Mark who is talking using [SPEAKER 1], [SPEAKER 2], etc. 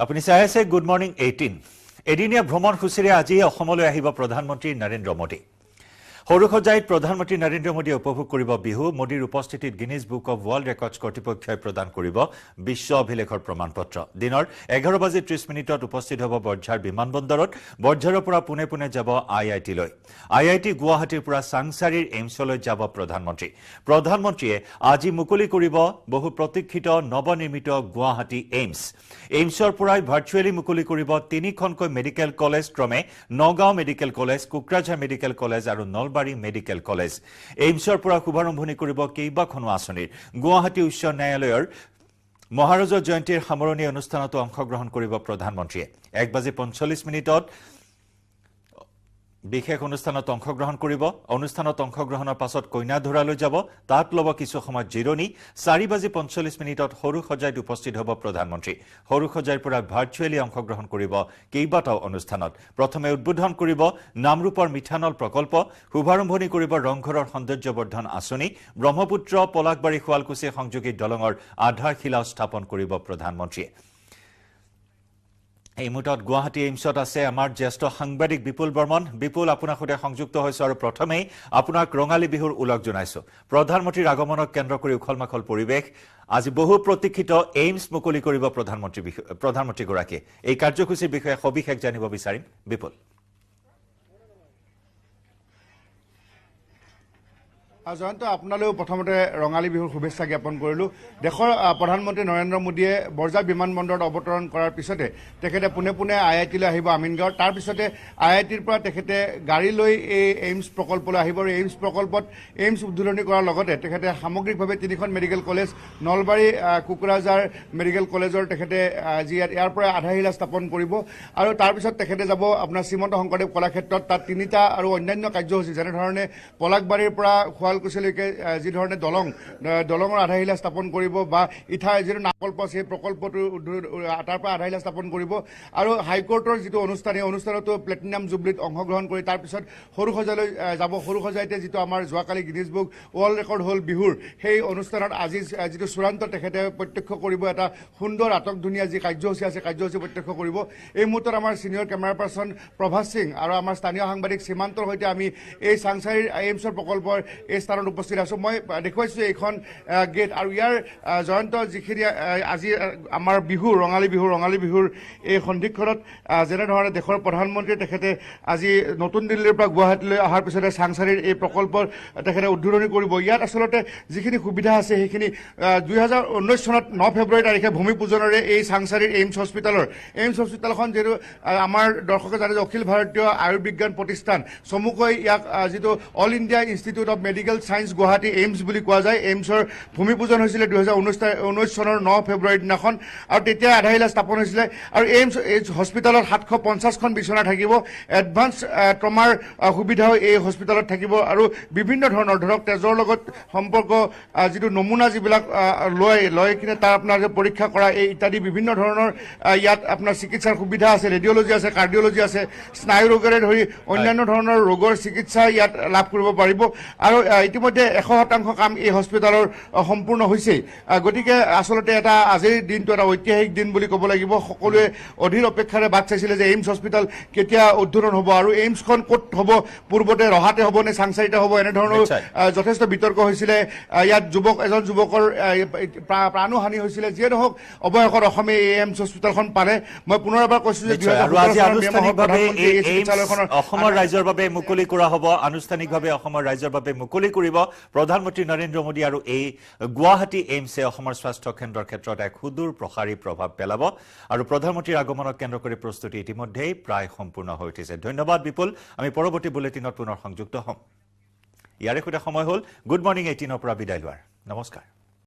[SPEAKER 1] আপুনি চাই আছে গুড মৰ্নিং 18 এদিনীয়া ভ্ৰমণ সূচীৰে আজি অসমলৈ আহিব প্ৰধানমন্ত্ৰী নৰেন্দ্ৰ মোদী সৰুসজাইত প্ৰধানমন্ত্ৰী নৰেন্দ্ৰ মোদীয়ে উপভোগ কৰিব বিহু মোদীৰ উপস্থিতিত Guinness book of world records কৰ্তৃপক্ষই প্ৰদান কৰিব বিশ্ব অভিলেখৰ প্ৰমাণপত্ৰ দিনৰ 11:30 উপস্থিত হ'ব বৰ্ঝাৰ বিমানবন্দৰত বৰ্ঝাৰৰ পৰা পুনে পুনে যাব আইআইটি লৈ আইআইটি গুৱাহাটীৰ পৰা সাংসাৰীৰ এইমছলৈ যাব প্ৰধানমন্ত্ৰীয়ে আজি মুকলি কৰিব বহু প্ৰতীক্ষিত নৱনিৰ্মিত গুৱাহাটী এইমছৰ পৰাই ভাৰ্চুৱেলি মুকলি কৰিব তিনিখনকৈ মেডিকেল কলেজ ক্ৰমে Nagaon medical college Kokrajhar medical college আৰু নলবাৰী মেডিকেল কলেজ এইমছৰ পৰা শুভাৰম্ভণি কৰিব কেইবাখনো আঁচনিৰ গুৱাহাটী উচ্চ ন্যায়ালয়ৰ মহাৰাজা জয়ন্তীৰ সামৰণি অনুষ্ঠানত অংশগ্ৰহণ কৰিব প্ৰধানমন্ত্ৰীয়ে 1:45 বিশেষ অনুষ্ঠানত অংশগ্ৰহণ কৰিব অনুষ্ঠানত অংশগ্ৰহণৰ পাছত কইনাধৰালৈ যাব তাত লব কিছু সময় জিৰণি 4:45 সৰুসজাইত উপস্থিত হ'ব প্ৰধানমন্ত্ৰী সৰুসজাইৰ পৰা ভাৰ্চুৱেলি অংশগ্ৰহণ কৰিব কেইবাটাও অনুষ্ঠানত প্ৰথমে উদ্বোধন কৰিব নামৰূপৰ মিঠানল প্ৰকল্প শুভাৰম্ভণি কৰিব ৰংঘৰৰ সৌন্দৰ্যবৰ্ধন আঁচনি ব্ৰহ্মপুত্ৰ পলাকবাৰী শুৱালকুছি সংযোগী দলঙৰ আধাৰশিলা স্থাপন কৰিব প্ৰধানমন্ত্ৰীয়ে এই মুহূৰ্তত গুৱাহাটী এইমছত আছে আমাৰ জ্যেষ্ঠ সাংবাদিক বিপুল বৰ্মন বিপুল আপোনাৰ সৈতে সংযুক্ত হৈছে আৰু প্ৰথমেই আপোনাক ৰঙালী বিহুৰ উলগ জনাইছো প্ৰধানমন্ত্ৰীৰ আগমনক কেন্দ্ৰ কৰি উখলমাখল পৰিৱেশ আজি বহু প্ৰতীক্ষিত এইমছ মুকলি কৰিব প্ৰধানমন্ত্ৰীগৰাকীয়ে এই কাৰ্যসূচীৰ বিষয়ে সবিশেষ জানিব বিচাৰিম বিপুল
[SPEAKER 2] জয়ন্ত আপোনালৈও প্ৰথমতে ৰঙালী বিহুৰ শুভেচ্ছা জ্ঞাপন কৰিলোঁ দেশৰ প্ৰধানমন্ত্ৰী নৰেন্দ্ৰ মোদীয়ে বৰ্জা বিমানবন্দৰত অৱতৰণ কৰাৰ পিছতে তেখেতে পোনে পোনে আইআইটিলৈ আহিব আমিনগাঁৱত তাৰ পিছতে আইআইটিৰ পৰা তেখেতে গাড়ী লৈ এই এইমছ প্ৰকল্পলৈ আহিব আৰু এইমছ প্ৰকল্পত এইমছ উদ্বোধনী কৰাৰ লগতে তেখেতে সামগ্ৰিকভাৱে তিনিখন মেডিকেল কলেজ নলবাৰী কুকৰাঝাৰ মেডিকেল কলেজৰ তেখেতে আজি ইয়াৰ পৰা আধাৰশিলা স্থাপন কৰিব আৰু তাৰপিছত তেখেতে যাব আপোনাৰ শ্ৰীমন্ত শংকৰদেৱ কলাক্ষেত্ৰত তাত তিনিটা আৰু অন্যান্য কাৰ্যসূচী যেনেধৰণে পলাকবাৰীৰ পৰা শুৱালকুছিলৈকে যি ধৰণে দলঙৰ আধাৰশিলা স্থাপন কৰিব বা ইঠাৰ যিটো নাকল্প আছে সেই প্ৰকল্পটো তাৰ পৰা আধাৰশিলা স্থাপন কৰিব আৰু হাইকোৰ্টৰ যিটো অনুষ্ঠান এই অনুষ্ঠানতো প্লেটিনাম জুবলিত অংশগ্ৰহণ কৰি তাৰপিছত সৰুসজাইলৈ যাব সৰুসজাইতে যিটো আমাৰ যোৱাকালি গিনিজ বুক ৱৰ্ল্ড ৰেকৰ্ড হ'ল বিহুৰ সেই অনুষ্ঠানত আজি যিটো চূড়ান্ত তেখেতে প্ৰত্যক্ষ কৰিব এটা সুন্দৰ আটকধুনীয়া যি কাৰ্যসূচী আছে কাৰ্যসূচী প্ৰত্যক্ষ কৰিব এই মুহূৰ্তত আমাৰ senior camera person Prabhas Singh আৰু আমাৰ স্থানীয় সাংবাদিক সীমান্তৰ সৈতে আমি এই চাংচাৰীৰ এইমছৰ প্ৰকল্পৰ এই স্থানত উপস্থিত আছো মই দেখুৱাইছো এইখন গেট আৰু ইয়াৰ জয়ন্ত যিখিনি আজি আমাৰ বিহু ৰঙালী বিহুৰ এই সন্ধিক্ষণত যেনেধৰণে দেশৰ প্ৰধানমন্ত্ৰী তেখেতে আজি নতুন দিল্লীৰ পৰা গুৱাহাটীলৈ অহাৰ পিছতে চাংচাৰীৰ এই প্ৰকল্পৰ তেখেতে উদ্বোধনী কৰিব ইয়াত আচলতে যিখিনি সুবিধা আছে সেইখিনি 2019 চনত 9 ফেব্ৰুৱাৰী তাৰিখে ভূমি পূজনেৰে এই চাংচাৰীৰ এইমছ হস্পিটেলখন যিটো আমাৰ দৰ্শকে জানে যে অখিল ভাৰতীয় আয়ুৰ্বিজ্ঞান প্ৰতিষ্ঠান চমুকৈ ইয়াক যিটো all India institute of medical science Guwahati AIIMS বুলি কোৱা যায় এইমছৰ ভূমি পূজন হৈছিলে 2019 চনৰ 9 ফেব্ৰুৱাৰী দিনাখন আৰু তেতিয়া আধাৰশিলা স্থাপন হৈছিলে আৰু এইমছ হস্পিটেলত 750খন বিচনা থাকিব এডভান্স ট্ৰমাৰ সুবিধাও এই হস্পিটেলত থাকিব আৰু বিভিন্ন ধৰণৰ ধৰক তেজৰ লগত সম্পৰ্ক যিটো নমুনা যিবিলাক লৈ কিনে তাৰ আপোনাৰ পৰীক্ষা কৰা এই ইত্যাদি বিভিন্ন ধৰণৰ ইয়াত আপোনাৰ চিকিৎসাৰ সুবিধা আছে ৰেডিঅ'লজি আছে কাৰ্ডিঅ'লজি আছে স্নায়ু ৰোগেৰে ধৰি অন্যান্য ধৰণৰ ৰোগৰ চিকিৎসা ইয়াত লাভ কৰিব পাৰিব আৰু ইতিমধ্যে 100% কাম এই হস্পিটেলৰ সম্পূৰ্ণ হৈছে গতিকে আচলতে এটা আজিৰ দিনটো এটা ঐতিহাসিক দিন বুলি ক'ব লাগিব সকলোৱে অধীৰ অপেক্ষাৰে বাট চাইছিলে যে এইমছ হস্পিটেল কেতিয়া উদ্বোধন হ'ব আৰু এইমছখন ক'ত হ'ব পূৰ্বতে ৰহাতে হ'ব নে চাংচাৰীতে হ'ব এনেধৰণৰ যথেষ্ট বিতৰ্ক হৈছিলে ইয়াত এজন যুৱকৰ প্ৰাণহানি হৈছিলে যিয়ে নহওক অৱশেষত অসমে এই এইমছ হস্পিটেলখন পালে মই পুনৰ এবাৰ কৈছো যে
[SPEAKER 1] অসমৰ ৰাইজৰ বাবে মুকলি কৰা হ'ব আনুষ্ঠানিকভাৱে অসমৰ ৰাইজৰ বাবে মুকলি কৰিব প্ৰধানমন্ত্ৰী নৰেন্দ্ৰ মোদী আৰু এই গুৱাহাটী এইমছে অসমৰ স্বাস্থ্য কেন্দ্ৰৰ ক্ষেত্ৰত এক সুদূৰ প্ৰসাৰী প্ৰভাৱ পেলাব আৰু প্ৰধানমন্ত্ৰীৰ আগমনক কেন্দ্ৰ কৰি প্ৰস্তুতি ইতিমধ্যেই প্ৰায় সম্পূৰ্ণ হৈ উঠিছে ধন্যবাদ বিপুল আমি পৰৱৰ্তী বুলেটিনত পুনৰ সংযুক্ত হ'ম ইয়াৰে সৈতে সময় হ'ল গুড মৰ্নিং 18 পৰা বিদায় লোৱাৰ নমস্কাৰ